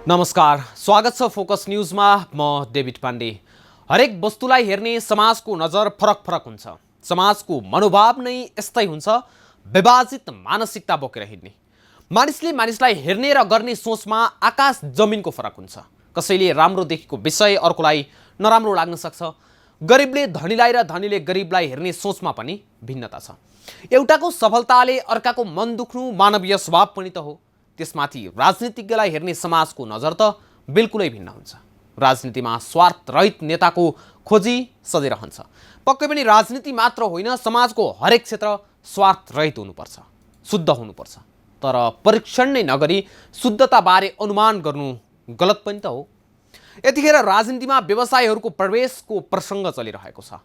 नमस्कार, स्वागत छ फोकस न्यूजमा। म डेभिड पाण्डे। हरेक वस्तुलाई हेर्ने समाजको नजर फरक फरक हुन्छ। समाजको मनोभाव नै यस्तै हुन्छ, विभाजित मानसिकता बोकेर हिँड्ने। मानिसले मानिसलाई हेर्ने र गर्ने सोचमा आकाश जमिनको फरक हुन्छ। कसैले राम्रो देखेको विषय अर्कोलाई नराम्रो लाग्न सक्छ। गरिबले धनीलाई र धनीले गरिबलाई हेर्ने सोचमा पनि भिन्नता छ। एउटाको सफलताले अर्काको मन दुख्नु मानवीय स्वभाव पनि त हो। त्यसमाथि राजनीतिज्ञलाई हेर्ने समाजको नजर त बिल्कुलै भिन्न हुन्छ। राजनीतिमा स्वार्थरहित नेताको खोजी सधैँ रहन्छ। पक्कै पनि राजनीति मात्र होइन, समाजको हरेक क्षेत्र स्वार्थरहित हुनुपर्छ, शुद्ध हुनुपर्छ। तर परीक्षण नै नगरी शुद्धताबारे अनुमान गर्नु गलत पनि त हो। यतिखेर राजनीतिमा व्यवसायीहरूको प्रवेशको प्रसङ्ग चलिरहेको छ।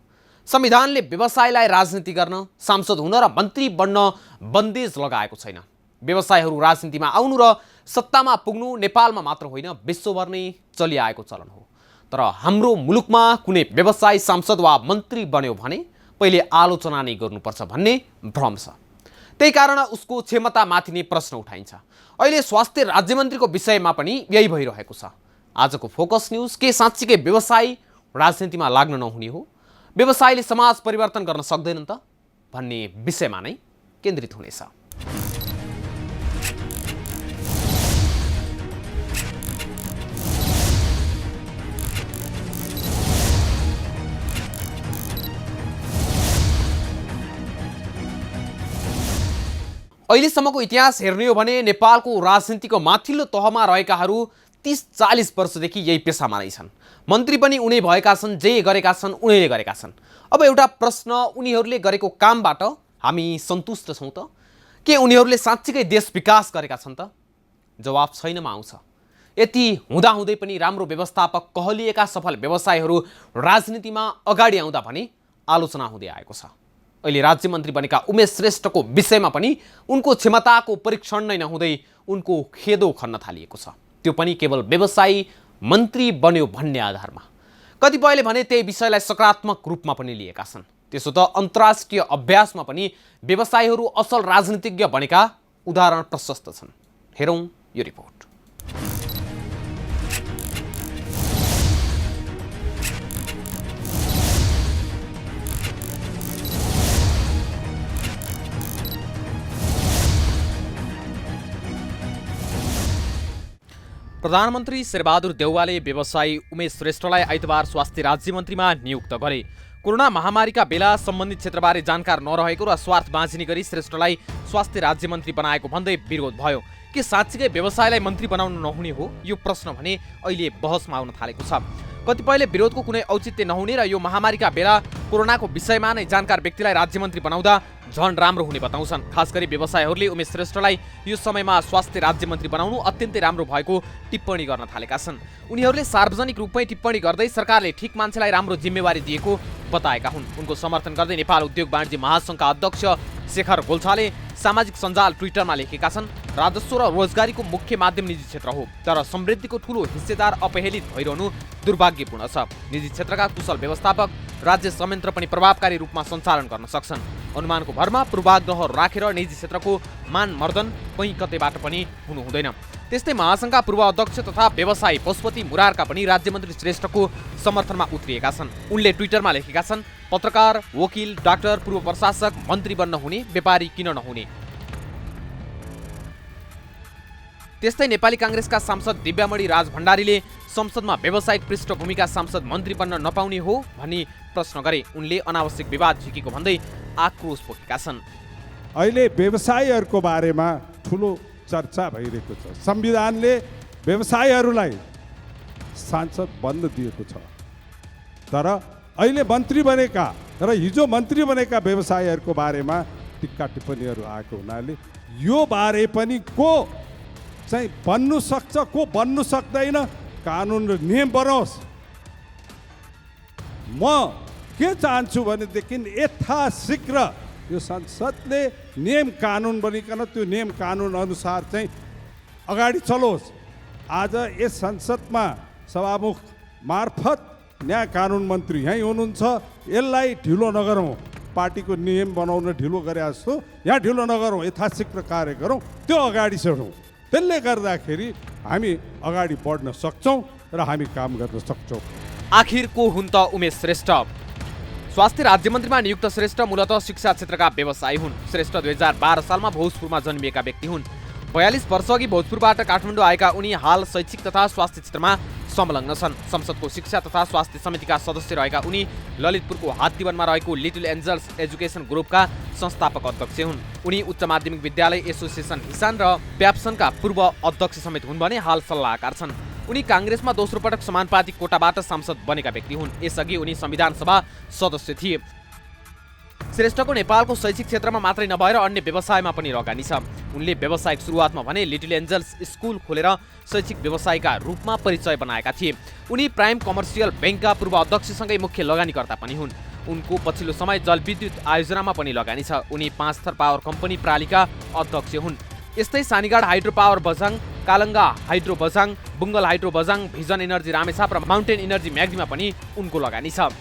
संविधानले व्यवसायलाई राजनीति गर्न, सांसद हुन र मन्त्री बन्न बन्देज लगाएको छैन। व्यवसायीहरू राजनीतिमा आउनु र सत्तामा पुग्नु नेपालमा मात्र होइन, विश्वभर नै चलिआएको चलन हो। तर हाम्रो मुलुकमा कुनै व्यवसायी सांसद वा मन्त्री बन्यो भने पहिले आलोचना नै गर्नुपर्छ भन्ने भ्रम छ। त्यही कारण उसको क्षमतामाथि नै प्रश्न उठाइन्छ। अहिले स्वास्थ्य राज्यमन्त्रीको विषयमा पनि यही भइरहेको छ। आजको फोकस न्यूज के साँच्चीकै व्यवसायी राजनीतिमा लाग्न नहुने हो, व्यवसायले समाज परिवर्तन गर्न सक्दैनन् त भन्ने विषयमा नै केन्द्रित हुनेछ। अहिलेसम्मको इतिहास हेर्ने हो भने नेपालको राजनीतिको माथिल्लो तहमा रहेकाहरू 30-40 वर्षदेखि यही पेसामा नै छन्। मन्त्री पनि उनै भएका छन्, जे गरेका छन् उनैले गरेका छन्। अब एउटा प्रश्न, उनीहरूले गरेको कामबाट हामी सन्तुष्ट छौँ त? के उनीहरूले साँच्चीकै देश विकास गरेका छन् त? जवाब छैनमा आउँछ। यति हुँदाहुँदै पनि राम्रो व्यवस्थापक कहलिएका सफल व्यवसायीहरू राजनीतिमा अगाडि आउँदा भने आलोचना हुँदै आएको छ। अहिले राज्यमन्त्री बनेका उमेश श्रेष्ठको विषयमा पनि उनको क्षमताको परीक्षण नै नहुँदै उनको खेदो खन्न थालिएको छ। त्यो पनि केवल व्यवसायी मन्त्री बन्यो भन्ने आधारमा। कतिपयले भने त्यही विषयलाई सकारात्मक रूपमा पनि लिएका छन्। त्यसो त अन्तर्राष्ट्रिय अभ्यासमा पनि व्यवसायीहरू असल राजनीतिज्ञ बनेका उदाहरण प्रशस्त छन्। हेरौँ यो रिपोर्ट। प्रधानमन्त्री शेरबहादुर देउवाले व्यवसायी उमेश श्रेष्ठलाई आइतबार स्वास्थ्य राज्यमन्त्रीमा नियुक्त गरे। कोरोना महामारीका बेला सम्बन्धित क्षेत्रबारे जानकार नरहेको र स्वार्थ बाँझिने गरी श्रेष्ठलाई स्वास्थ्य राज्यमन्त्री बनाएको भन्दै विरोध भयो। के साँच्चीकै व्यवसायलाई मन्त्री बनाउनु नहुने हो? यो प्रश्न भने अहिले बहसमा आउन थालेको छ। कतिपयले विरोधको कुनै औचित्य नहुने र यो महामारीका बेला कोरोनाको विषयमा नै जानकार व्यक्तिलाई राज्यमन्त्री बनाउँदा झन राम्रो हुने बताउँछन्। खास गरी व्यवसायीहरूले उमेश श्रेष्ठलाई यो समयमा स्वास्थ्य राज्यमन्त्री बनाउनु अत्यन्तै राम्रो भएको टिप्पणी गर्न थालेका छन्। उनीहरूले सार्वजनिक रूपमै टिप्पणी गर्दै सरकारले ठिक मान्छेलाई राम्रो जिम्मेवारी दिएको बताएका हुन्। उनको समर्थन गर्दै नेपाल उद्योग वाणिज्य महासङ्घका अध्यक्ष शेखर गोल्छाले सामाजिक सञ्जाल ट्विटरमा लेखेका छन्, राजस्व र रोजगारीको मुख्य माध्यम निजी क्षेत्र हो, तर समृद्धिको ठूलो हिस्सेदार अपहेलित भइरहनु दुर्भाग्यपूर्ण छ। निजी क्षेत्रका कुशल व्यवस्थापक राज्य संयन्त्र पनि प्रभावकारी रूपमा सञ्चालन गर्न सक्छन्। अनुमानको भरमा पूर्वाग्रह राखेर निजी क्षेत्रको मानमर्दन कहीँ कतैबाट पनि हुनु हुँदैन। त्यस्तै महासङ्घका पूर्व अध्यक्ष तथा व्यवसायी पशुपति मुरारका पनि राज्यमन्त्री श्रेष्ठको समर्थनमा उत्रिएका छन्। उनले ट्विटरमा लेखेका छन्, पत्रकार, वकिल, डाक्टर, पूर्व प्रशासक मन्त्री बन्न हुने, व्यापारी किन नहुने। त्यस्तै नेपाली काङ्ग्रेसका सांसद दिव्यामणि राज भण्डारीले संसदमा व्यावसायिक पृष्ठभूमिका सांसद मन्त्री बन्न नपाउने हो भनी प्रश्न गरे। उनले अनावश्यक विवाद झिकेको भन्दै आक्रोश पोखेका छन्। अहिले व्यवसायीहरूको बारेमा ठुलो चर्चा भइरहेको छ। संविधानले व्यवसायीहरूलाई सांसद बन्न दिएको छ, तर अहिले मन्त्री बनेका र हिजो मन्त्री बनेका व्यवसायीहरूको बारेमा टिक्का टिप्पणीहरू आएको हुनाले यो बारे पनि को चाहिँ बन्नु सक्छ, को बन्नु सक्दैन, कानुन र नियम बनोस्। म के चाहन्छु भनेदेखि यथाशीघ्र यो संसदले नियम कानुन बनिकन त्यो नियम कानुन अनुसार चाहिँ अगाडि चलोस्। आज यस संसदमा सभामुख मार्फत न्याय कानुन मन्त्री यहीँ हुनुहुन्छ, यसलाई ढिलो नगरौँ। पार्टीको नियम बनाउन ढिलो गरे जस्तो यहाँ ढिलो नगरौँ, यथाशीघ्र कार्य गरौँ, त्यो अगाडि चढौँ। त्यसले गर्दाखेरि हामी अगाडि बढ्न सक्छौँ र हामी काम गर्न सक्छौँ। आखिर को हुन् त उमेश श्रेष्ठ? स्वास्थ्य राज्यमन्त्रीमा नियुक्त श्रेष्ठ मूलतः शिक्षा क्षेत्रका व्यवसायी हुन्। श्रेष्ठ 2012 सालमा भोजपुरमा जन्मिएका व्यक्ति हुन्। 42 वर्षअघि भोजपुरबाट काठमाडौँ आएका उनी हाल शैक्षिक तथा स्वास्थ्य क्षेत्रमा संलग्न छन्। संसदको शिक्षा तथा स्वास्थ्य समितिका सदस्य रहेका उनी ललितपुरको हात्तीवनमा रहेको लिटिल एन्जल्स एजुकेसन ग्रुपका संस्थापक अध्यक्ष हुन्। उनी उच्च माध्यमिक विद्यालय एसोसिएसन हिसान र प्याप्सनका पूर्व अध्यक्ष समेत हुन् भने हाल सल्लाहकार छन्। उनी काङ्ग्रेसमा दोस्रो पटक समानुपातिक कोटाबाट सांसद बनेका व्यक्ति हुन्। यसअघि उनी संविधान सभा सदस्य थिए। श्रेष्ठको नेपालको शैक्षिक क्षेत्रमा मात्रै नभएर अन्य व्यवसायमा पनि लगानी छ। उनले व्यावसायिक सुरुवातमा भने लिटिल एन्जल्स स्कुल खोलेर शैक्षिक व्यवसायका रूपमा परिचय बनाएका थिए। उनी प्राइम कमर्सियल बैंकका पूर्व अध्यक्षसँगै मुख्य लगानीकर्ता पनि हुन्। उनको पछिल्लो समय जलविद्युत आयोजनामा पनि लगानी छ। उनी 5 थर पावर कम्पनी प्रालिका अध्यक्ष हुन्। यस्तै Sanigad hydro power Bajhang, Kalanga hydro Bajhang, Bungal hydro Bajhang, vision energy Ramechhap र माउन्टेन एनर्जी म्याग्दीमा पनि उनको लगानी छ।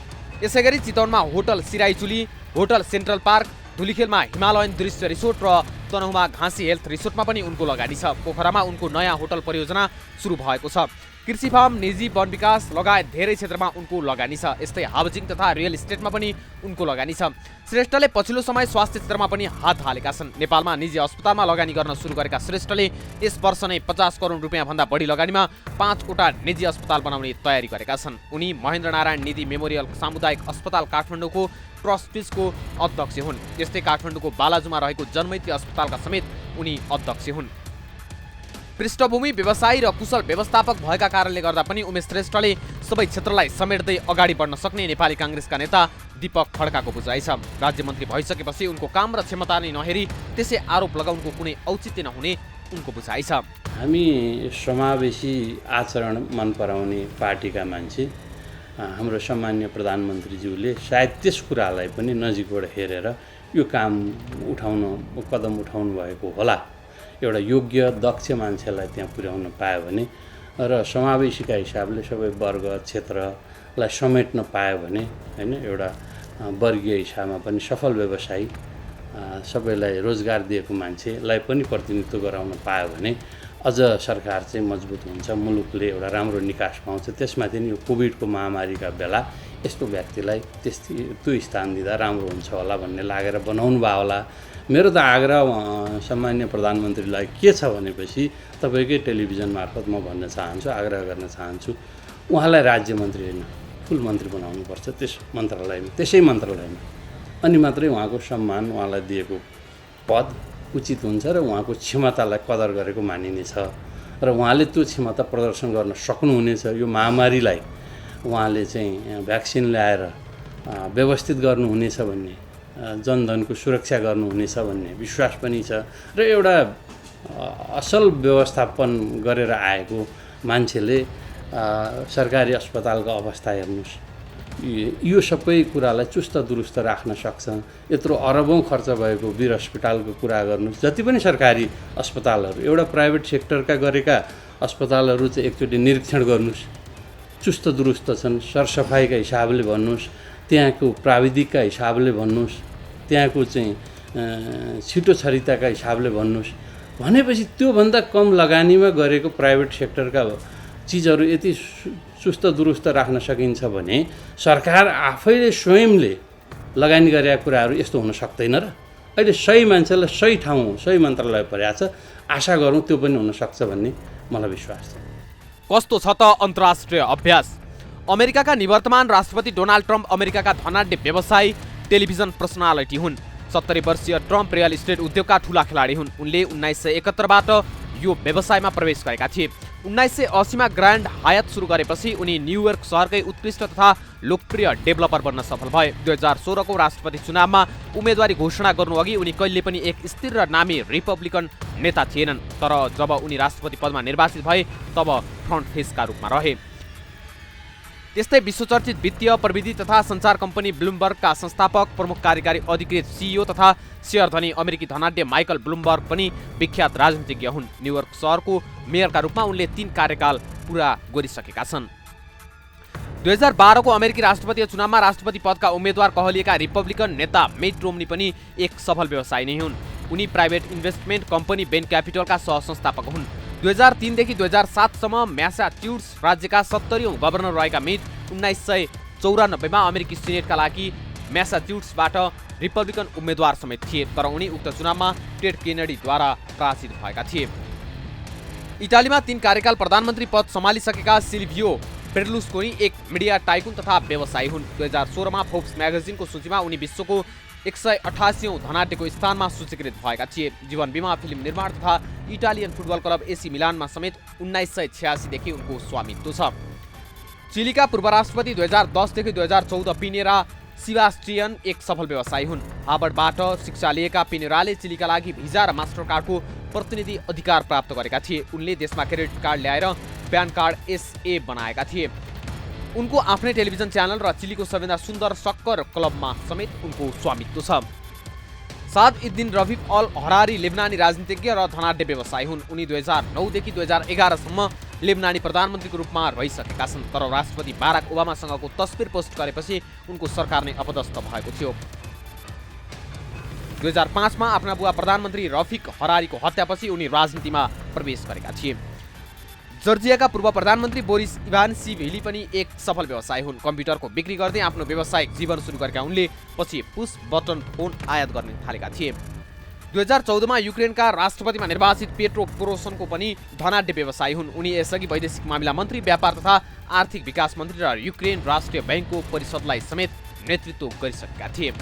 यसैगरी चितवनमा hotel Siraichuli, hotel central park, धुलीखेलमा हिमालयन दृश्य रिसोर्ट र तनहुमा घाँसी हेल्थ रिसोर्टमा पनि उनको लगानी छ। पोखरामा उनको नयाँ होटल परियोजना सुरु भएको छ। कृषि फार्म, निजी वन विकास लगायत धेरै क्षेत्रमा उनको लगानी छ। यस्तै हाउसिङ तथा रियल इस्टेटमा पनि उनको लगानी छ। श्रेष्ठले पछिल्लो समय स्वास्थ्य क्षेत्रमा पनि हात हालेका छन्। नेपालमा निजी अस्पतालमा लगानी गर्न सुरु गरेका श्रेष्ठले यस वर्ष नै 50 करोड रुपियाँ भन्दा बढी लगानीमा 5 वटा निजी अस्पताल बनाउने तयारी गरेका छन्। उनी महेन्द्र नारायण निधि मेमोरियल सामुदायिक अस्पताल काठमाडौँको ट्रस्टिजको अध्यक्ष हुन्। यस्तै काठमाडौँको बालाजुमा रहेको जनमैत्री अस्पतालका समेत उनी अध्यक्ष हुन्। पृष्ठभूमि व्यवसायी र कुशल व्यवस्थापक भएका कारणले गर्दा पनि उमेश श्रेष्ठले सबै क्षेत्रलाई समेट्दै अगाडि बढ्न सक्ने नेपाली काङ्ग्रेसका नेता दीपक खड्काको बुझाइ छ। राज्यमन्त्री भइसकेपछि उनको काम र क्षमता नै नहेरी त्यसै आरोप लगाउनुको कुनै औचित्य नहुने उनको बुझाइ छ। हामी समावेशी आचरण मन पराउने पार्टीका मान्छे, हाम्रो सम्मान्य प्रधानमन्त्रीज्यूले सायद त्यस कुरालाई पनि नजिकबाट हेरेर यो काम कदम उठाउनु भएको होला। एउटा योग्य दक्ष मान्छेलाई त्यहाँ पुर्याउन पायो भने र समावेशीका हिसाबले सबै वर्ग क्षेत्रलाई समेट्न पायो भने हैन, एउटा वर्गीय हिसाबमा पनि सफल व्यवसायी, सबैलाई रोजगार दिएको मान्छेलाई पनि प्रतिनिधित्व गराउन पायो भने अझ सरकार चाहिँ मजबुत हुन्छ, मुलुकले एउटा राम्रो निकास पाउँछ। त्यसमाथि नि यो कोभिडको महामारीका बेला यस्तो व्यक्तिलाई त्यो स्थान दिँदा राम्रो हुन्छ होला भन्ने लागेर बनाउनु भयो होला। मेरो त आग्रह सामान्य प्रधानमन्त्रीलाई के छ भनेपछि तपाईँकै टेलिभिजन मार्फत म भन्न चाहन्छु, आग्रह गर्न चाहन्छु, उहाँलाई राज्य मन्त्री होइन फुल मन्त्री बनाउनुपर्छ त्यसै मन्त्रालयमा। अनि मात्रै उहाँको सम्मान, उहाँलाई दिएको पद उचित हुन्छ र उहाँको क्षमतालाई कदर गरेको मानिनेछ र उहाँले त्यो क्षमता प्रदर्शन गर्न सक्नुहुनेछ। यो महामारीलाई उहाँले चाहिँ भ्याक्सिन ल्याएर व्यवस्थित गर्नुहुनेछ भन्ने, जनधनको सुरक्षा गर्नुहुनेछ भन्ने विश्वास पनि छ र एउटा असल व्यवस्थापन गरेर आएको मान्छेले सरकारी अस्पतालको अवस्था हेर्नुहोस्, यो सबै कुरालाई चुस्त दुरुस्त राख्न सक्छ। यत्रो अरबौँ खर्च भएको वीर अस्पतालको कुरा गर्नुहोस्, जति पनि सरकारी अस्पतालहरू, एउटा प्राइभेट सेक्टरका गरेका अस्पतालहरू चाहिँ एकचोटि निरीक्षण गर्नुहोस्, चुस्त दुरुस्त छन्। सरसफाइका हिसाबले भन्नुहोस्, त्यहाँको प्राविधिकका हिसाबले भन्नुहोस्, त्यहाँको चाहिँ छिटो छरिताका हिसाबले भन्नुहोस्, भनेपछि त्योभन्दा कम लगानीमा गरेको प्राइभेट सेक्टरका चिजहरू यति चुस्त दुरुस्त राख्न सकिन्छ भने सरकार आफैले स्वयंले लगानी गरेका कुराहरू यस्तो हुन सक्दैन र? अहिले सही मान्छेलाई सही ठाउँ, सही मन्त्रालय परेको छ, आशा गरौँ त्यो पनि हुनसक्छ भन्ने मलाई विश्वास छ। कस्तो छ त अन्तर्राष्ट्रिय अभ्यास? अमेरिकाका निवर्तमान राष्ट्रपति डोनाल्ड ट्रम्प अमेरिकाका धनाढ्य व्यवसायी, टेलिभिजन पर्सनालिटी हुन्। 70 वर्षीय ट्रम्प रियल इस्टेट उद्योगका ठूला खेलाडी हुन्। उनले 1971बाट यो व्यवसायमा प्रवेश गरेका थिए। 1980मा ग्रान्ड हायत सुरु गरेपछि उनी न्युयोर्क सहरकै उत्कृष्ट तथा लोकप्रिय डेभलपर बन्न सफल भए। 2016को राष्ट्रपति चुनावमा उम्मेदवारी घोषणा गर्नुअघि उनी कहिले पनि एक स्थिर र नामी रिपब्लिकन नेता थिएनन्, तर जब उनी राष्ट्रपति पदमा निर्वाचित भए तब फ्रन्ट फेसका रूपमा रहे। त्यस्तै विश्वचर्चित वित्तीय प्रविधि तथा सञ्चार कम्पनी ब्लुमबर्गका संस्थापक, प्रमुख कार्यकारी अधिकृत, सिइओ तथा शेयर धनी अमेरिकी धनाढ्य माइकल ब्लुमबर्ग पनि विख्यात राजनीतिज्ञ हुन्। न्युयोर्क सहरको मेयरका रूपमा उनले 3 कार्यकाल पूरा गरिसकेका छन्। 2012को अमेरिकी राष्ट्रपतीय चुनावमा राष्ट्रपति पदका उम्मेद्वार कहलिएका रिपब्लिकन नेता मिट रोम्नी पनि एक सफल व्यवसायी नै हुन्। उनी प्राइभेट इन्भेस्टमेन्ट कम्पनी बेन क्यापिटलका सहसंस्थापक हुन्। 2003 देखि 2007 सम्म म्यासाचुट्स राज्यका 70औं गभर्नर रहेका मिट 1994 मा अमेरिकी सिनेटका लागि म्यासाचुट्सबाट रिपब्लिकन उम्मेद्वार समेत थिए, तर उनी उक्त चुनावमा टेड केनेडीद्वारा पराजित भएका थिए। इटालीमा 3 कार्यकाल प्रधानमन्त्री पद सम्हालिसकेका सिल्भियो बेर्लुस्कोनी एक मिडिया टाइकुन तथा व्यवसायी हुन्। 2016 मा फोर्ब्स म्यागजिनको सूचीमा उनी विश्वको 188औं धनाढ्यको स्थानमा सूचीकृत भएका थिए। जीवन बिमा, फिल्म निर्माण तथा इटालियन फुटबल क्लब एसी मिलानमा समेत 1986 देखि उनको स्वामित्व छ। चिलीका पूर्व राष्ट्रपति 2010 देखि 2014 पिनेरा सिबास्टियन एक सफल व्यवसायी हुन्। हार्वर्डबाट शिक्षा लिएका पिनेराले चिलीका लागि भिजा र मास्टरकार्डको प्रतिनिधि अधिकार प्राप्त गरेका थिए। उनले देशमा क्रेडिट कार्ड ल्याएर प्यान कार्ड एसए बनाएका थिए। उनको आफ्नै टेलिभिजन च्यानल र चिलीको सबैभन्दा सुन्दर सक्कर क्लबमा समेत उनको स्वामित्व छ। साद इद्दिन रफिक अल हरारी लेबनानी राजनीतिज्ञ र धनाढ्य व्यवसायी हुन्। उनी 2009 देखि 2011 सम्म लेबनानी प्रधानमन्त्रीको रूपमा रहिसकेका छन्, तर राष्ट्रपति बाराक ओबामासँगको तस्बिर पोस्ट गरेपछि उनको सरकार नै अपदस्थ भएको थियो। 2005 मा आफ्ना बुवा प्रधानमन्त्री रफिक हरारीको हत्यापछि उनी राजनीतिमा प्रवेश गरेका थिए। जर्जियाका पूर्व प्रधानमन्त्री बोरिस इभानसिभिली पनि एक सफल व्यवसायी हुन्। कम्प्युटरको बिक्री गर्दै आफ्नो व्यावसायिक जीवन सुरु गरेका उनले पछि पुश बटन फोन आयात गर्ने थालेका थिए। 2014 मा युक्रेनका राष्ट्रपतिमा निर्वाचित पेट्रो पोरोशेन्को पनि धनाढ्य व्यवसायी हुन्। उनी यसअघि वैदेशिक मामिला मन्त्री, व्यापार तथा आर्थिक विकास मन्त्री र युक्रेन राष्ट्रिय ब्याङ्कको परिषदलाई समेत नेतृत्व गरिसकेका थिए।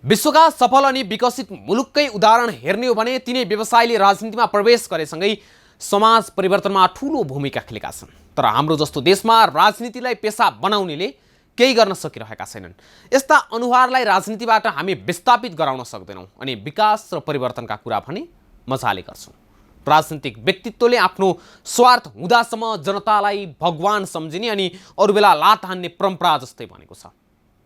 विश्वका सफल अनि विकसित मुलुककै उदाहरण हेर्ने हो भने तिनै व्यवसायले राजनीतिमा प्रवेश गरेसँगै समाज परिवर्तनमा ठूलो भूमिका खेलेका छन्। तर हाम्रो जस्तो देशमा राजनीतिलाई पेशा बनाउनेले केही गर्न सकिरहेका छैनन्। यस्ता अनुहारलाई राजनीतिबाट हामी विस्थापित गराउन सक्दैनौँ अनि विकास र परिवर्तनका कुरा भने मजाले गर्छौँ। राजनीतिक व्यक्तित्वले आफ्नो स्वार्थ हुँदासम्म जनतालाई भगवान सम्झिने अनि अरू बेला लात हान्ने परम्परा जस्तै बनेको छ।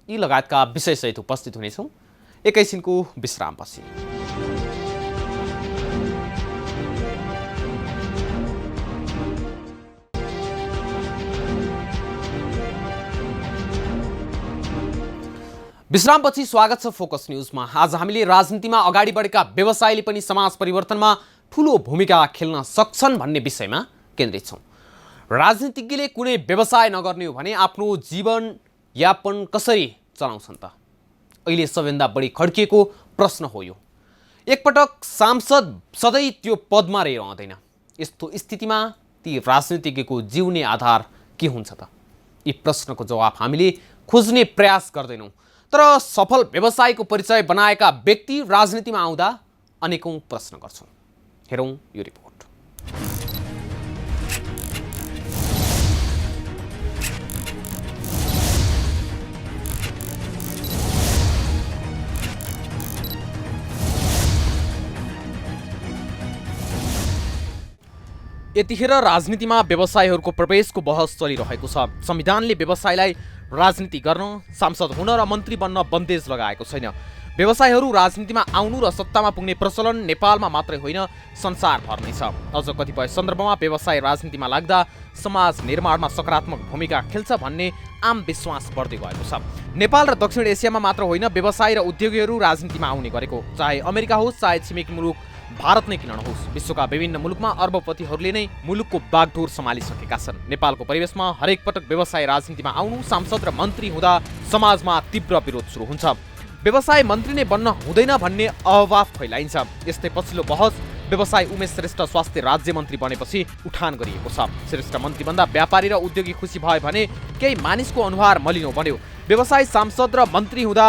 यी लगायतका विषयसहित उपस्थित हुनेछौँ एकैछिनको विश्रामपछि। विश्रामपछि स्वागत छ फोकस न्यूजमा। आज हामीले राजनीतिमा अगाडि बढेका व्यवसायले पनि समाज परिवर्तनमा ठूलो भूमिका खेल्न सक्छन् भन्ने विषयमा केन्द्रित छौँ। राजनीतिज्ञले कुनै व्यवसाय नगर्ने हो भने आफ्नो जीवन यापन कसरी चलाउँछन् त? अहिले सबैभन्दा बढी खड्किएको प्रश्न हो यो। एकपटक सांसद सधैँ त्यो पदमा रहँदैन। यस्तो स्थितिमा ती राजनीतिज्ञको जिउने आधार के हुन्छ त? यी प्रश्नको जवाफ हामीले खोज्ने प्रयास गर्दैनौँ, तर सफल व्यवसायको परिचय बनाएका व्यक्ति राजनीतिमा आउँदा अनेकौं प्रश्न गर्छौँ। हेरौँ यो रिपोर्ट। यतिखेर राजनीतिमा व्यवसायहरूको प्रवेशको बहस चलिरहेको छ। संविधानले व्यवसायलाई राजनीति गर्न, सांसद हुन र मन्त्री बन्न बन्देज लगाएको छैन। व्यवसायहरू राजनीतिमा आउनु र सत्तामा पुग्ने प्रचलन नेपालमा मात्रै होइन, संसारभर नै छ। अझ कतिपय सन्दर्भमा व्यवसाय राजनीतिमा लाग्दा समाज निर्माणमा सकारात्मक भूमिका खेल्छ भन्ने आम विश्वास बढ्दै गएको छ। नेपाल र दक्षिण एसियामा मात्र होइन, व्यवसाय र उद्योगीहरू राजनीतिमा आउने गरेको, चाहे अमेरिका होस् चाहे छिमेकी मुलुक भारत नै किन नहोस्। विश्वका विभिन्न मुलुकमा अर्बपतिहरूले नै मुलुकको बागडोर सम्हालिसकेका छन्। नेपालको परिवेशमा हरेक पटक व्यवसाय राजनीतिमा आउनु, सांसद र मन्त्री हुँदा समाजमा तीव्र विरोध सुरु हुन्छ। व्यवसाय मन्त्री नै बन्न हुँदैन भन्ने अफवाह फैलाइन्छ। यस्तै पछिल्लो बहस व्यवसाय उमेश श्रेष्ठ स्वास्थ्य राज्य मन्त्री बनेपछि उठान गरिएको छ। श्रेष्ठ मन्त्री बन्दा व्यापारी र उद्योगी खुसी भए भने केही मानिसको अनुहार मलिनो बन्यो। व्यवसाय सांसद र मन्त्री हुँदा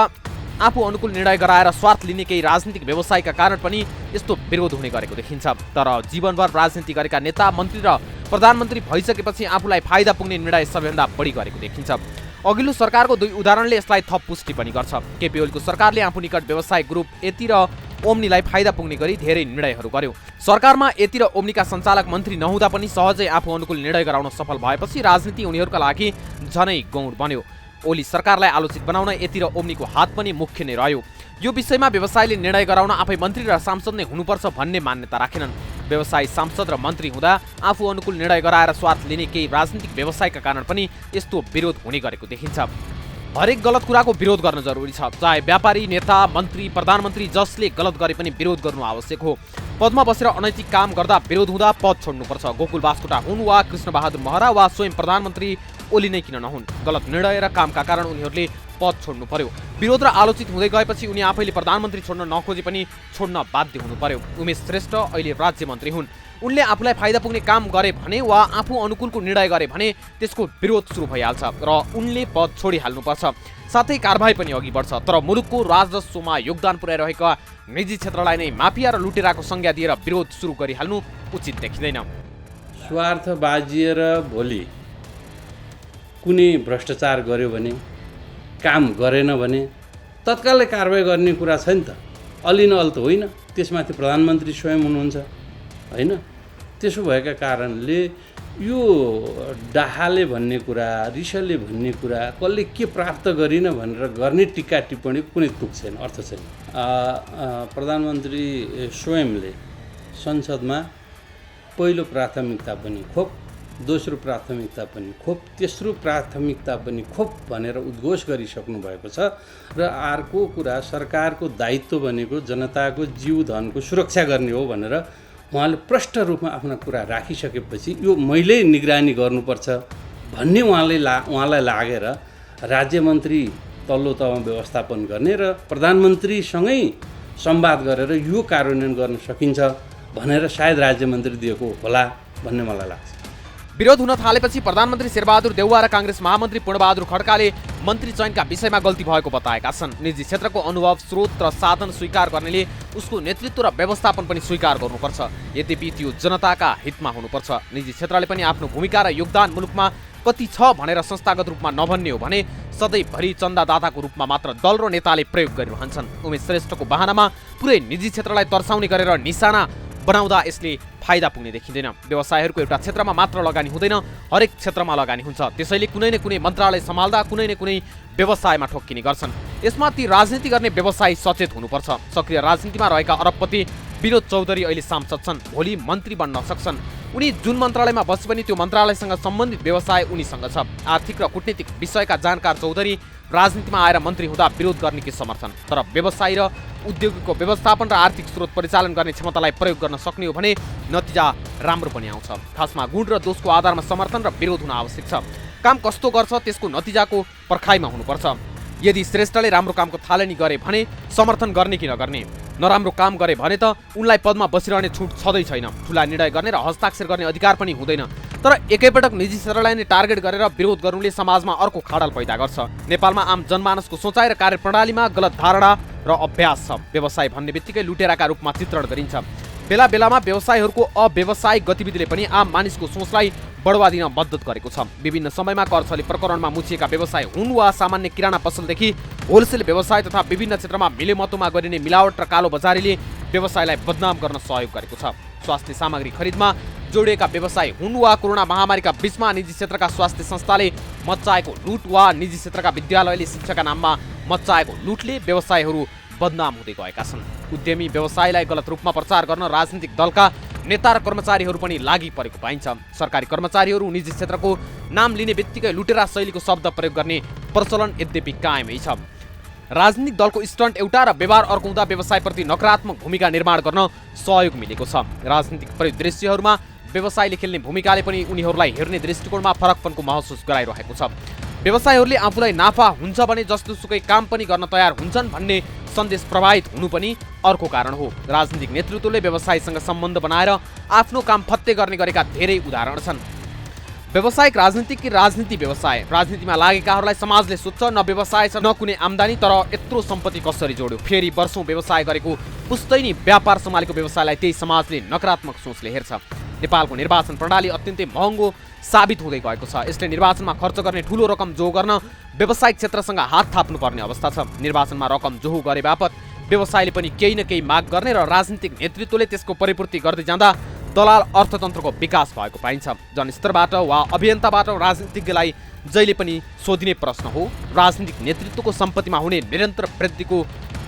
आफू अनुकूल निर्णय गराएर स्वार्थ लिने केही राजनीतिक व्यवसायका कारण पनि यस्तो विरोध हुने गरेको देखिन्छ। तर जीवनभर राजनीति गरेका नेता, मन्त्री र प्रधानमन्त्री भइसकेपछि आफूलाई फाइदा पुग्ने निर्णय सबैभन्दा बढी गरेको देखिन्छ। अघिल्लो सरकारको 2 उदाहरणले यसलाई थप पुष्टि पनि गर्छ। केपी ओलीको सरकारले आफू निकट व्यवसाय ग्रुप एति र ओम्नीलाई फाइदा पुग्ने गरी धेरै निर्णयहरू गर्यो। सरकारमा एति र ओम्नीका सञ्चालक मन्त्री नहुँदा पनि सहजै आफू अनुकूल निर्णय गराउन सफल भएपछि राजनीति उनीहरूका लागि झनै गौण बन्यो। ओली सरकारलाई आलोचित बनाउन एति र ओम्नीको हात पनि मुख्य नै रह्यो। यो विषयमा व्यवसायले निर्णय गराउन आफै मन्त्री र सांसद नै हुनुपर्छ भन्ने मान्यता राखेनन्। व्यवसायी सांसद र मन्त्री हुँदा आफू अनुकूल निर्णय गराएर स्वार्थ लिने केही राजनीतिक व्यवसायका कारण पनि यस्तो विरोध हुने गरेको देखिन्छ। हरेक गलत कुराको विरोध गर्न जरुरी छ। चाहे व्यापारी, नेता, मन्त्री, प्रधानमन्त्री जसले गलत गरे पनि विरोध गर्नु आवश्यक हो। पदमा बसेर अनैतिक काम गर्दा विरोध हुँदा पद छोड्नुपर्छ। गोकुल बास्कोटा हुन् वा कृष्णबहादुर महरा वा स्वयं प्रधानमन्त्री ओली नै किन नहुन्, गलत निर्णय र कामका कारण उनीहरूले पद छोड्नु पर्यो। विरोध र आलोचित हुँदै गएपछि उनी आफैले प्रधानमन्त्री छोड्न नखोजे पनि छोड्न बाध्य हुनु पर्यो। उमेश श्रेष्ठ अहिले राज्य मन्त्री हुन्। उनले आफूलाई फाइदा पुग्ने काम गरे भने वा आफू अनुकूलको निर्णय गरे भने त्यसको विरोध सुरु भइहाल्छ र उनले पद छोडिहाल्नुपर्छ। साथै कारबाही पनि अघि बढ्छ। तर मुलुकको राजस्वमा योगदान पुर्याइरहेका निजी क्षेत्रलाई नै माफिया र लुटेराको संज्ञा दिएर विरोध सुरु गरिहाल्नु उचित देखिँदैन। स्वार्थ बाजिएर भोलि कुनै भ्रष्टाचार गर्यो भने, काम गरेन भने तत्कालै कारबाही गर्ने कुरा छ नि त। अलि न अल त होइन, त्यसमाथि प्रधानमन्त्री स्वयं हुनुहुन्छ होइन। त्यसो भएका कारणले यो डाहाले भन्ने कुरा, रिसले भन्ने कुरा, कसले के प्राप्त गरिन भनेर गर्ने टिक्का टिप्पणी कुनै तुक छैन, अर्थ छैन। प्रधानमन्त्री स्वयंले संसदमा पहिलो प्राथमिकता पनि खोप, दोस्रो प्राथमिकता पनि खोप, तेस्रो प्राथमिकता पनि खोप भनेर उद्घोष गरिसक्नु भएको छ। र अर्को कुरा, सरकारको दायित्व भनेको जनताको जीव धनको सुरक्षा गर्ने हो भनेर उहाँले प्रष्ट रूपमा आफ्ना कुरा राखिसकेपछि यो मैले निगरानी गर्नुपर्छ भन्ने उहाँलाई लागेर राज्य मन्त्री तल्लो तहमा व्यवस्थापन गर्ने र प्रधानमन्त्रीसँगै संवाद गरेर यो कार्यान्वयन गर्न सकिन्छ भनेर सायद राज्य मन्त्री दिएको होला भन्ने मलाई लाग्छ। विरोध हुन थालेपछि प्रधानमन्त्री शेरबहादुर देउवा र काङ्ग्रेस महामन्त्री पूर्णबहादुर खड्काले मन्त्री चयनका विषयमा गल्ती भएको बताएका छन्। निजी क्षेत्रको अनुभव, स्रोत र साधन स्वीकार गर्नेले उसको नेतृत्व र व्यवस्थापन पनि स्वीकार गर्नुपर्छ। यद्यपि त्यो जनताका हितमा हुनुपर्छ। निजी क्षेत्रले पनि आफ्नो भूमिका र योगदान मुलुकमा कति छ भनेर संस्थागत रूपमा नभन्ने हो भने सधैँभरि चन्दादाताको रूपमा मात्र दल र नेताले प्रयोग गरिरहन्छन्। उमेश श्रेष्ठको बहानामा पुरै निजी क्षेत्रलाई तर्साउने गरेर निशाना बनाउँदा यसले फाइदा पुग्ने देखिँदैन। व्यवसायहरूको एउटा क्षेत्रमा मात्र लगानी हुँदैन, हरेक क्षेत्रमा लगानी हुन्छ। त्यसैले कुनै न कुनै मन्त्रालय सम्हाल्दा कुनै न कुनै व्यवसायमा ठोक्किने गर्छन्। यसमा ती राजनीति गर्ने व्यवसायी सचेत हुनुपर्छ। सक्रिय राजनीतिमा रहेका अरबपति विनोद चौधरी अहिले सांसद छन्, भोलि मन्त्री बन्न सक्छन्। उनी जुन मन्त्रालयमा बसे पनि त्यो मन्त्रालयसँग सम्बन्धित व्यवसाय उनीसँग छ। आर्थिक र कूटनीतिक विषयका जानकार चौधरी राजनीतिमा आएर मन्त्री हुँदा विरोध गर्ने के समर्थन। तर व्यवसायी र उद्योगको व्यवस्थापन र आर्थिक स्रोत परिचालन गर्ने क्षमतालाई प्रयोग गर्न सक्ने हो भने नतिजा राम्रो पनि आउँछ। खासमा गुण र दोषको आधारमा समर्थन र विरोध हुन आवश्यक छ। काम कस्तो गर्छ त्यसको नतिजाको पर्खाइमा हुनुपर्छ। यदि श्रेष्ठले राम्रो कामको थालनी गरे भने समर्थन गर्ने कि नगर्ने, नराम्रो काम गरे भने त उनलाई पदमा बसिरहने छुट छँदै छैन। ठुला निर्णय गर्ने र हस्ताक्षर गर्ने अधिकार पनि हुँदैन। तर एकैपटक निजी क्षेत्रलाई नै टार्गेट गरेर विरोध गर्नुले समाजमा अर्को खाडल पैदा गर्छ। नेपालमा आम जनमानसको सोचाइ र कार्यप्रणालीमा गलत धारणा र अभ्यास छ। व्यवसाय भन्ने बित्तिकै लुटेराका रूपमा चित्रण गरिन्छ। बेला बेलामा व्यवसायहरूको अव्यवसायिक गतिविधिले पनि आम मानिसको सोचलाई बढावा दिन मद्दत गरेको छ। विभिन्न समयमा करछली प्रकरणमा मुछिएका व्यवसाय हुन् वा सामान्य किराना पसलदेखि होलसेल व्यवसाय तथा विभिन्न क्षेत्रमा मिलेमतोमा गरिने मिलावट र कालो बजारीले व्यवसायलाई बदनाम गर्न सहयोग गरेको छ। स्वास्थ्य सामग्री खरिदमा जोडिएका व्यवसाय हुन् वा कोरोना महामारीका बीचमा निजी क्षेत्रका स्वास्थ्य संस्थाले मच्चाएको लुट वा निजी क्षेत्रका विद्यालयले शिक्षाका नाममा मच्चाएको लुटले व्यवसायहरू बदनाम हुँदै गएका छन्। उद्यमी व्यवसायलाई गलत रूपमा प्रचार गर्न राजनीतिक दलका नेता र कर्मचारीहरू पनि लागि परेको पाइन्छ। सरकारी कर्मचारीहरू निजी क्षेत्रको नाम लिने बित्तिकै लुटेरा शैलीको शब्द प्रयोग गर्ने प्रचलन यद्यपि कायमै छ। राजनीतिक दलको स्टन्ट एउटा र व्यवहार अर्को हुँदा व्यवसायप्रति नकारात्मक भूमिका निर्माण गर्न सहयोग मिलेको छ। राजनीतिक परिदृश्यहरूमा व्यवसायले खेल्ने भूमिकाले पनि उनीहरूलाई हेर्ने दृष्टिकोणमा फरकपनको महसुस गराइरहेको छ। व्यवसायहरूले आफूलाई नाफा हुन्छ भने जस्तोसुकै काम पनि गर्न तयार हुन्छन् भन्ने सन्देश प्रभावित हुनु पनि अर्को कारण हो। राजनीतिक नेतृत्वले व्यवसायसँग सम्बन्ध बनाएर आफ्नो काम फत्ते गर्ने गरेका धेरै उदाहरण छन्। व्यावसायिक राजनीति कि राजनीति व्यवसाय, राजनीतिमा लागेकाहरूलाई समाजले सोध्छ न व्यवसाय छ न कुनै आम्दानी, तर यत्रो सम्पत्ति कसरी जोड्यो। फेरि वर्षौं व्यवसाय गरेको पुस्तैनी व्यापार सम्हालेको व्यवसायलाई त्यही समाजले नकारात्मक सोचले हेर्छ। नेपालको निर्वाचन प्रणाली अत्यन्तै महँगो साबित हुँदै गएको छ। यसले निर्वाचनमा खर्च गर्ने ठूलो रकम जो गर्न व्यावसायिक क्षेत्रसँग हात थाप्नुपर्ने अवस्था छ। निर्वाचनमा रकम जोहो गरे बापत व्यवसायले पनि केही न केही माग गर्ने र राजनीतिक नेतृत्वले त्यसको परिपूर्ति गर्दै जाँदा दलाल अर्थतन्त्रको विकास भएको पाइन्छ। जनस्तरबाट वा अभियन्ताबाट राजनीतिज्ञलाई जहिले पनि सोधिने प्रश्न हो, राजनीतिक नेतृत्वको सम्पत्तिमा हुने निरन्तर वृद्धिको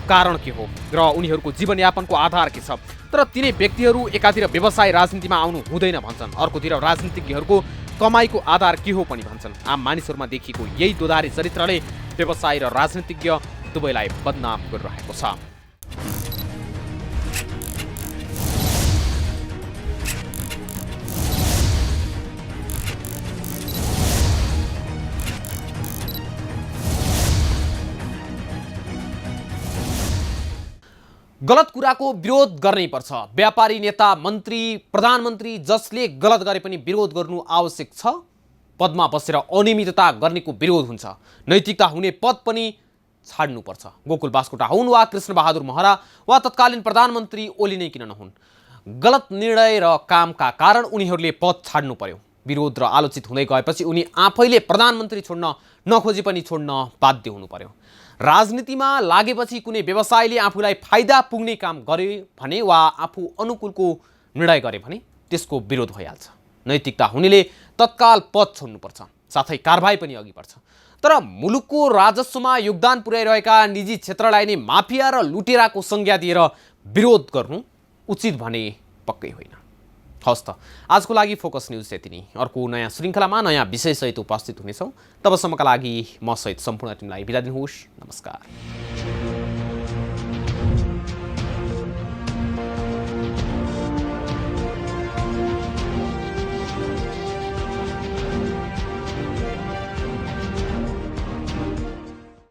कारण के हो र उनीहरूको जीवनयापनको आधार के छ। तर तर तिनै व्यक्तिहरू एकातिर व्यवसाय राजनीतिमा आउनु हुँदैन भन्छन्, अर्कोतिर राजनीतिज्ञहरूको कमाईको आधार के हो पनि भन्छन्। आम मानिसहरूमा देखिएको यही दोधारी चरित्रले व्यवसायी र राजनीतिज्ञ दुवैलाई बदनाम गरिरहेको छ। गलत कुराको विरोध गर्नै पर्छ। व्यापारी, नेता, मन्त्री, प्रधानमन्त्री जसले गलत गरे पनि विरोध गर्नु आवश्यक छ। पदमा बसेर अनियमितता गर्नेको विरोध हुन्छ। नैतिकता हुने पद पनि छाड्नुपर्छ। गोकुल बास्कोटा हुन् वा कृष्णबहादुर महरा वा तत्कालीन प्रधानमन्त्री ओली नै किन नहुन्, गलत निर्णय र कामका कारण उनीहरूले पद छाड्नु पर्यो। विरोध र आलोचित हुँदै गएपछि उनी आफैले प्रधानमन्त्री छोड्न नखोजे पनि छोड्न बाध्य हुनु पर्यो। राजनीतिमा लागेपछि कुनै व्यवसायीले आफूलाई फाइदा पुग्ने काम गरे भने वा आफू अनुकूलको निर्णय गरे भने त्यसको विरोध भइहाल्छ। नैतिकता हुनेले तत्काल पद छोड्नुपर्छ, साथै कारबाही पनि अघि बढ्छ। तर मुलुकको राजस्वमा योगदान पुर्याइरहेका निजी क्षेत्रलाई नै माफिया र लुटेराको संज्ञा दिएर विरोध गर्नु उचित भने पक्कै होइन। हस् त, आजको लागि फोकस न्यूज यति नै। अर्को नयाँ श्रृङ्खलामा नयाँ विषयसहित उपस्थित हुनेछौँ। तबसम्मका लागि म सहित सम्पूर्ण टिमलाई बिदा दिनुहोस्। नमस्कार।